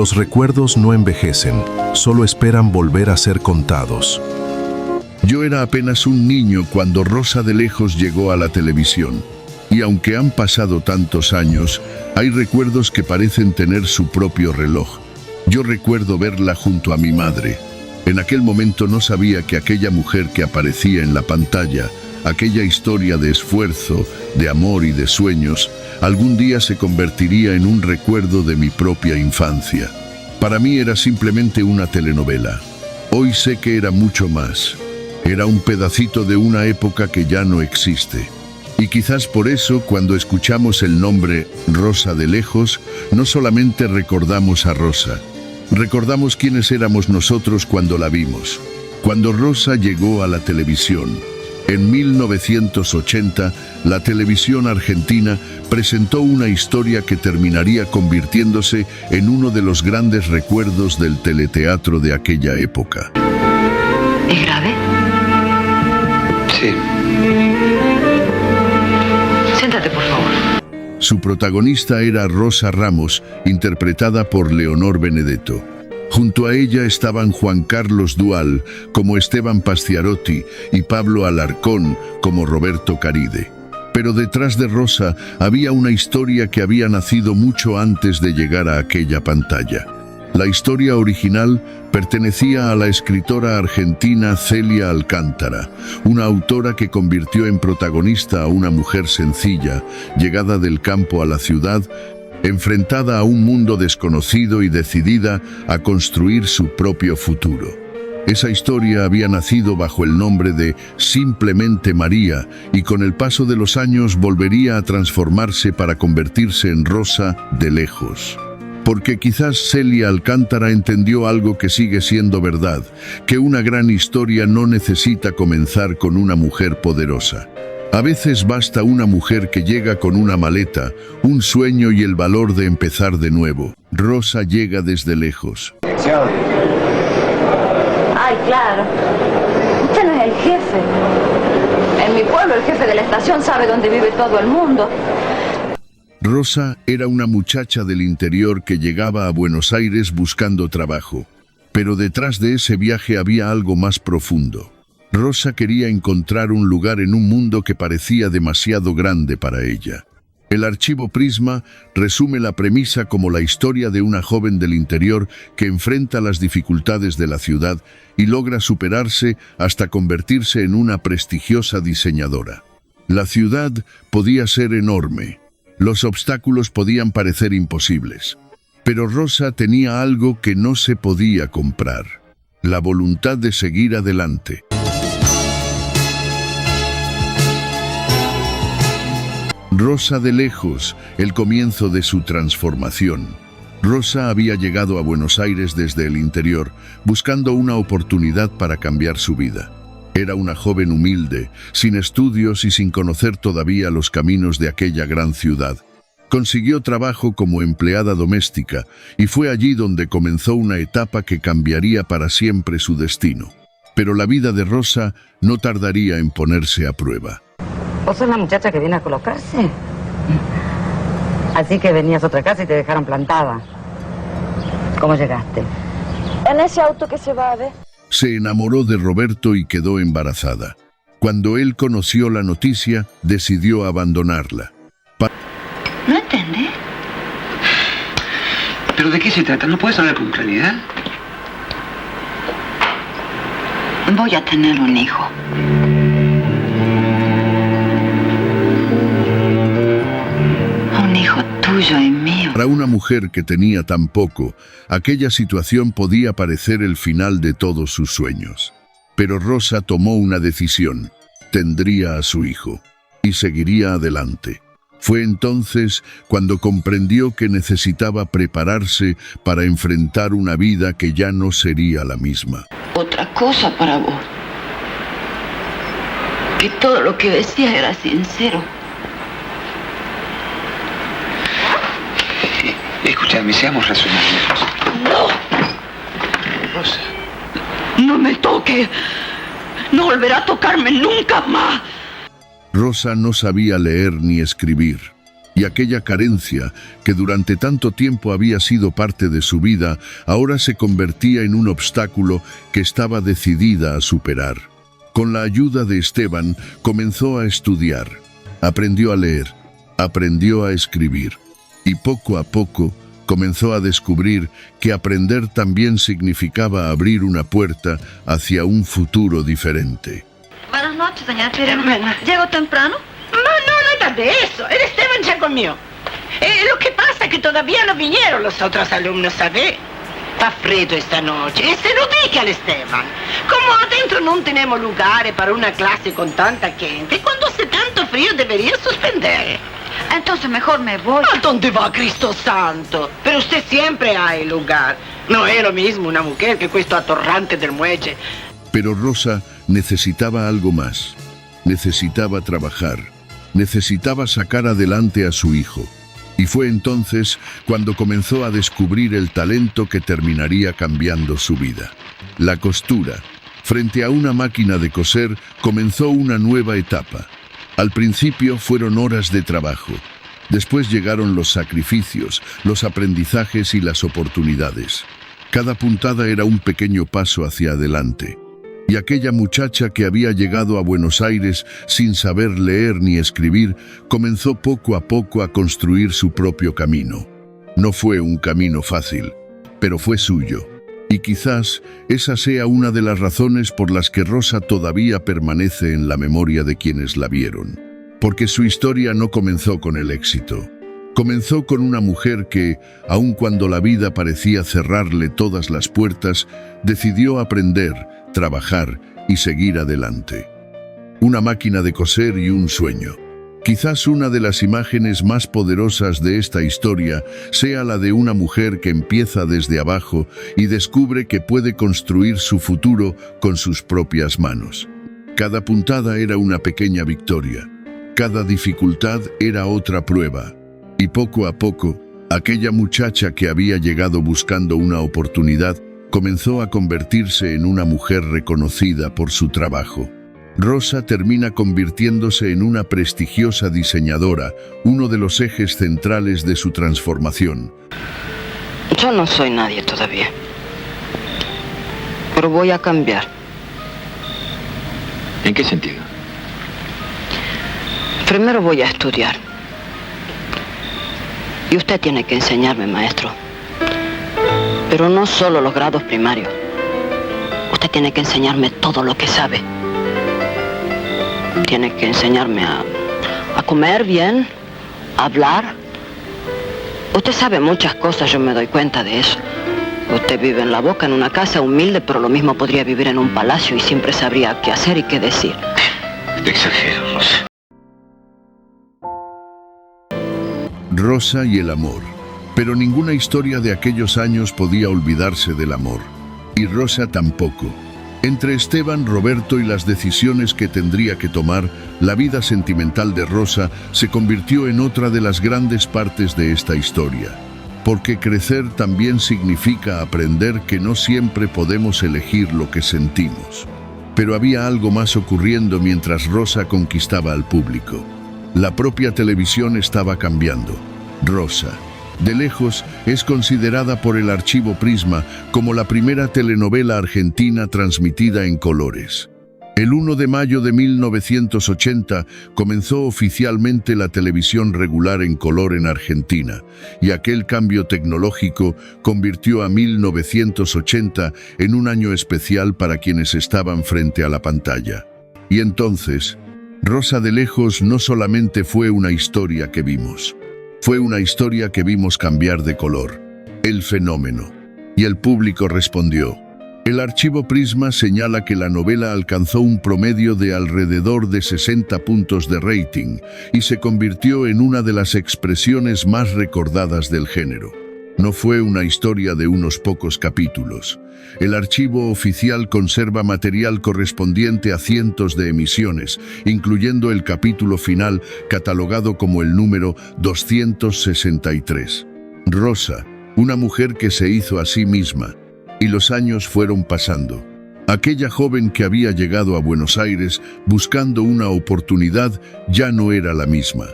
Los recuerdos no envejecen, solo esperan volver a ser contados. Yo era apenas un niño cuando Rosa de Lejos llegó a la televisión. Y aunque han pasado tantos años, hay recuerdos que parecen tener su propio reloj. Yo recuerdo verla junto a mi madre. En aquel momento no sabía que aquella mujer que aparecía en la pantalla, aquella historia de esfuerzo, de amor y de sueños, algún día se convertiría en un recuerdo de mi propia infancia. Para mí era simplemente una telenovela. Hoy sé que era mucho más. Era un pedacito de una época que ya no existe. Y quizás por eso, cuando escuchamos el nombre Rosa de Lejos, no solamente recordamos a Rosa, recordamos quiénes éramos nosotros cuando la vimos. Cuando Rosa llegó a la televisión, en 1980, la televisión argentina presentó una historia que terminaría convirtiéndose en uno de los grandes recuerdos del teleteatro de aquella época. ¿Es grave? Sí. Siéntate, por favor. Su protagonista era Rosa Ramos, interpretada por Leonor Benedetto. Junto a ella estaban Juan Carlos Dual, como Esteban Pastiarotti, y Pablo Alarcón, como Roberto Caride. Pero detrás de Rosa había una historia que había nacido mucho antes de llegar a aquella pantalla. La historia original pertenecía a la escritora argentina Celia Alcántara, una autora que convirtió en protagonista a una mujer sencilla, llegada del campo a la ciudad, enfrentada a un mundo desconocido y decidida a construir su propio futuro. Esa historia había nacido bajo el nombre de Simplemente María y con el paso de los años volvería a transformarse para convertirse en Rosa de Lejos. Porque quizás Celia Alcántara entendió algo que sigue siendo verdad, que una gran historia no necesita comenzar con una mujer poderosa. A veces basta una mujer que llega con una maleta, un sueño y el valor de empezar de nuevo. Rosa llega desde lejos. Ay, claro. Usted no es el jefe. En mi pueblo el jefe de la estación sabe dónde vive todo el mundo. Rosa era una muchacha del interior que llegaba a Buenos Aires buscando trabajo. Pero detrás de ese viaje había algo más profundo. Rosa quería encontrar un lugar en un mundo que parecía demasiado grande para ella. El archivo Prisma resume la premisa como la historia de una joven del interior que enfrenta las dificultades de la ciudad y logra superarse hasta convertirse en una prestigiosa diseñadora. La ciudad podía ser enorme. Los obstáculos podían parecer imposibles. Pero Rosa tenía algo que no se podía comprar: la voluntad de seguir adelante. Rosa de Lejos, el comienzo de su transformación. Rosa había llegado a Buenos Aires desde el interior, buscando una oportunidad para cambiar su vida. Era una joven humilde, sin estudios y sin conocer todavía los caminos de aquella gran ciudad. Consiguió trabajo como empleada doméstica y fue allí donde comenzó una etapa que cambiaría para siempre su destino. Pero la vida de Rosa no tardaría en ponerse a prueba. ¿Vos sos la muchacha que viene a colocarse? Así que venías a otra casa y te dejaron plantada. ¿Cómo llegaste? En ese auto que se va a ver. Se enamoró de Roberto y quedó embarazada. Cuando él conoció la noticia, decidió abandonarla. ¿No entendés? ¿Pero de qué se trata? ¿No puedes hablar con claridad? Voy a tener un hijo. Un hijo tuyo y mío. Para una mujer que tenía tan poco, aquella situación podía parecer el final de todos sus sueños. Pero Rosa tomó una decisión. Tendría a su hijo y seguiría adelante. Fue entonces cuando comprendió que necesitaba prepararse para enfrentar una vida que ya no sería la misma. Otra cosa para vos. Que todo lo que decías era sincero. Escúchame, seamos razonables, Rosa. ¡No! Rosa. ¡No me toque! ¡No volverá a tocarme nunca más! Rosa no sabía leer ni escribir, Y aquella carencia, que durante tanto tiempo había sido parte de su vida, ahora se convertía en un obstáculo que estaba decidida a superar. Con la ayuda de Esteban, comenzó a estudiar. Aprendió a leer, aprendió a escribir. Y poco a poco, comenzó a descubrir que aprender también significaba abrir una puerta hacia un futuro diferente. Buenas noches, doña Teresa. ¿Llego temprano? No, nada de eso. El Esteban ya comió. Lo que pasa es que todavía no vinieron los otros alumnos, ¿sabe? Está frío esta noche. Y se lo dije al Esteban. Como adentro no tenemos lugares para una clase con tanta gente, cuando hace tanto frío debería suspender. Entonces mejor me voy. ¿A dónde va, Cristo Santo? Pero usted siempre hay lugar. No es lo mismo una mujer que questo atorrante del muelle. Pero Rosa necesitaba algo más. Necesitaba trabajar. Necesitaba sacar adelante a su hijo. Y fue entonces cuando comenzó a descubrir el talento que terminaría cambiando su vida. La costura. Frente a una máquina de coser, comenzó una nueva etapa. Al principio fueron horas de trabajo. Después llegaron los sacrificios, los aprendizajes y las oportunidades. Cada puntada era un pequeño paso hacia adelante. Y aquella muchacha que había llegado a Buenos Aires sin saber leer ni escribir, comenzó poco a poco a construir su propio camino. No fue un camino fácil, pero fue suyo. Y quizás esa sea una de las razones por las que Rosa todavía permanece en la memoria de quienes la vieron. Porque su historia no comenzó con el éxito. Comenzó con una mujer que, aun cuando la vida parecía cerrarle todas las puertas, decidió aprender, trabajar y seguir adelante. Una máquina de coser y un sueño. Quizás una de las imágenes más poderosas de esta historia sea la de una mujer que empieza desde abajo y descubre que puede construir su futuro con sus propias manos. Cada puntada era una pequeña victoria. Cada dificultad era otra prueba. Y poco a poco, aquella muchacha que había llegado buscando una oportunidad comenzó a convertirse en una mujer reconocida por su trabajo. Rosa termina convirtiéndose en una prestigiosa diseñadora, uno de los ejes centrales de su transformación. Yo no soy nadie todavía, pero voy a cambiar. ¿En qué sentido? Primero voy a estudiar. Y usted tiene que enseñarme, maestro. Pero no solo los grados primarios. Usted tiene que enseñarme todo lo que sabe. Tiene que enseñarme a comer bien, a hablar. Usted sabe muchas cosas, yo me doy cuenta de eso. Usted vive en La Boca, en una casa humilde, pero lo mismo podría vivir en un palacio y siempre sabría qué hacer y qué decir. Te exagero, Rosa. Rosa y el amor. Pero ninguna historia de aquellos años podía olvidarse del amor. Y Rosa tampoco. Entre Esteban, Roberto y las decisiones que tendría que tomar, la vida sentimental de Rosa se convirtió en otra de las grandes partes de esta historia. Porque crecer también significa aprender que no siempre podemos elegir lo que sentimos. Pero había algo más ocurriendo mientras Rosa conquistaba al público. La propia televisión estaba cambiando. Rosa, de lejos, es considerada por el Archivo Prisma como la primera telenovela argentina transmitida en colores. El 1 de mayo de 1980 comenzó oficialmente la televisión regular en color en Argentina, y aquel cambio tecnológico convirtió a 1980 en un año especial para quienes estaban frente a la pantalla. Y entonces, Rosa de lejos no solamente fue una historia que vimos. Fue una historia que vimos cambiar de color. El fenómeno. Y el público respondió. El Archivo Prisma señala que la novela alcanzó un promedio de alrededor de 60 puntos de rating y se convirtió en una de las expresiones más recordadas del género. No fue una historia de unos pocos capítulos. El archivo oficial conserva material correspondiente a cientos de emisiones, incluyendo el capítulo final, catalogado como el número 263. Rosa, una mujer que se hizo a sí misma. Y los años fueron pasando. Aquella joven que había llegado a Buenos Aires buscando una oportunidad ya no era la misma.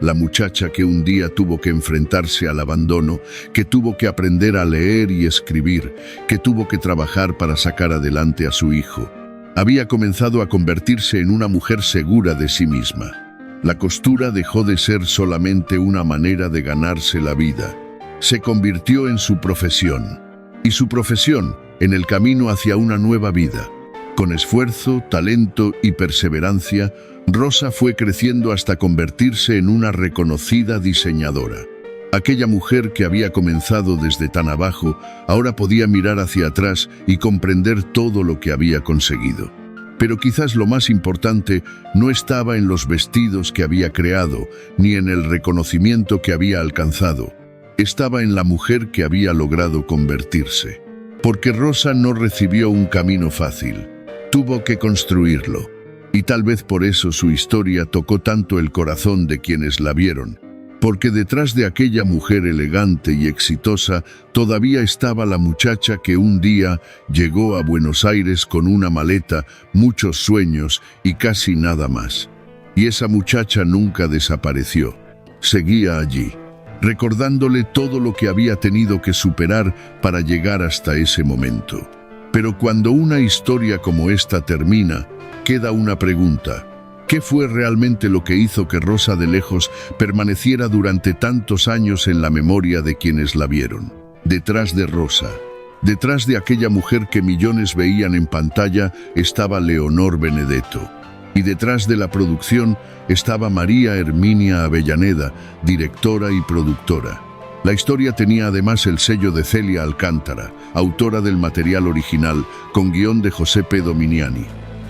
la muchacha que un día tuvo que enfrentarse al abandono, que tuvo que aprender a leer y escribir, que tuvo que trabajar para sacar adelante a su hijo. Había comenzado a convertirse en una mujer segura de sí misma. La costura dejó de ser solamente una manera de ganarse la vida. Se convirtió en su profesión. Y su profesión en el camino hacia una nueva vida. Con esfuerzo, talento y perseverancia, Rosa fue creciendo hasta convertirse en una reconocida diseñadora. Aquella mujer que había comenzado desde tan abajo, ahora podía mirar hacia atrás y comprender todo lo que había conseguido. Pero quizás lo más importante no estaba en los vestidos que había creado, ni en el reconocimiento que había alcanzado. Estaba en la mujer que había logrado convertirse. Porque Rosa no recibió un camino fácil. Tuvo que construirlo. Y tal vez por eso su historia tocó tanto el corazón de quienes la vieron. Porque detrás de aquella mujer elegante y exitosa todavía estaba la muchacha que un día llegó a Buenos Aires con una maleta, muchos sueños y casi nada más. Y esa muchacha nunca desapareció. Seguía allí, recordándole todo lo que había tenido que superar para llegar hasta ese momento. Pero cuando una historia como esta termina, queda una pregunta. ¿Qué fue realmente lo que hizo que Rosa de Lejos permaneciera durante tantos años en la memoria de quienes la vieron? Detrás de Rosa, detrás de aquella mujer que millones veían en pantalla, estaba Leonor Benedetto. Y detrás de la producción estaba María Herminia Avellaneda, directora y productora. La historia tenía además el sello de Celia Alcántara, autora del material original, con guión de José P. Dominiani.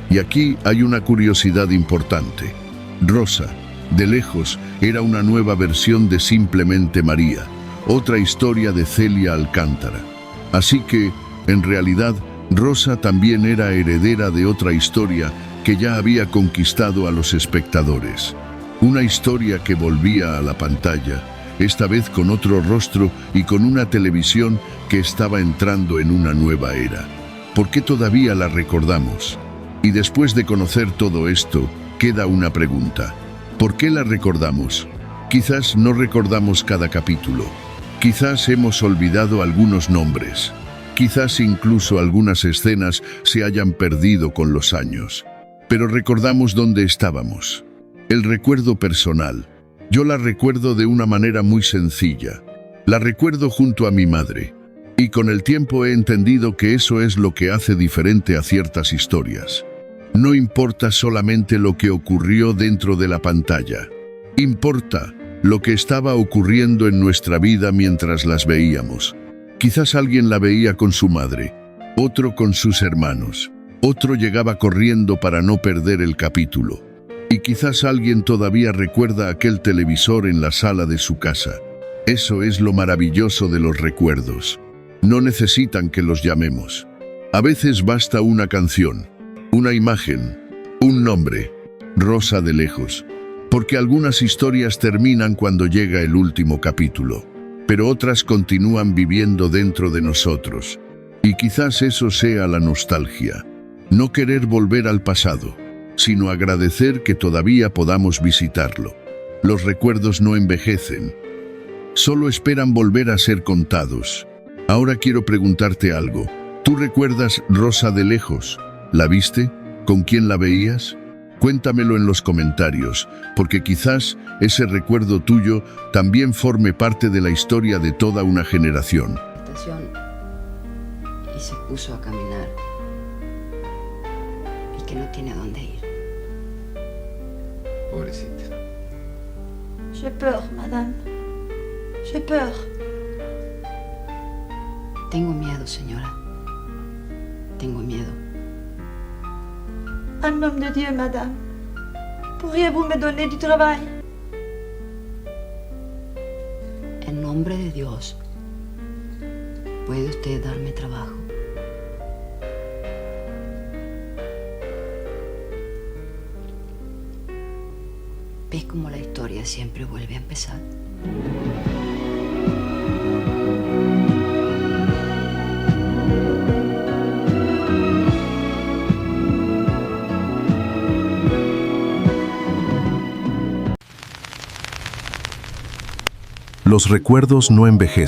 Y aquí hay una curiosidad importante. Rosa, de Lejos, era una nueva versión de Simplemente María, otra historia de Celia Alcántara. Así que, en realidad, Rosa también era heredera de otra historia que ya había conquistado a los espectadores. Una historia que volvía a la pantalla, esta vez con otro rostro y con una televisión que estaba entrando en una nueva era. ¿Por qué todavía la recordamos? Y después de conocer todo esto, queda una pregunta. ¿Por qué la recordamos? Quizás no recordamos cada capítulo. Quizás hemos olvidado algunos nombres. Quizás incluso algunas escenas se hayan perdido con los años. Pero recordamos dónde estábamos. El recuerdo personal. Yo la recuerdo de una manera muy sencilla. La recuerdo junto a mi madre. Y con el tiempo he entendido que eso es lo que hace diferente a ciertas historias. No importa solamente lo que ocurrió dentro de la pantalla. Importa lo que estaba ocurriendo en nuestra vida mientras las veíamos. Quizás alguien la veía con su madre, otro con sus hermanos, otro llegaba corriendo para no perder el capítulo. Y quizás alguien todavía recuerda aquel televisor en la sala de su casa. Eso es lo maravilloso de los recuerdos. No necesitan que los llamemos. A veces basta una canción, una imagen, un nombre, Rosa de Lejos. Porque algunas historias terminan cuando llega el último capítulo, pero otras continúan viviendo dentro de nosotros. Y quizás eso sea la nostalgia. No querer volver al pasado, sino agradecer que todavía podamos visitarlo. Los recuerdos no envejecen, solo esperan volver a ser contados. Ahora quiero preguntarte algo. ¿Tú recuerdas Rosa de Lejos? ¿La viste? ¿Con quién la veías? Cuéntamelo en los comentarios, porque quizás ese recuerdo tuyo también forme parte de la historia de toda una generación. Y se puso a caminar. Y que no tiene a dónde ir. Pobrecita. J'ai peur, madame. J'ai peur. Tengo miedo, señora. Tengo miedo. En nom de Dieu, madame. ¿Pourriez-vous me donner du travail? En nombre de Dios, ¿puede usted darme trabajo? ¿Ves cómo la historia siempre vuelve a empezar? Los recuerdos no envejecen.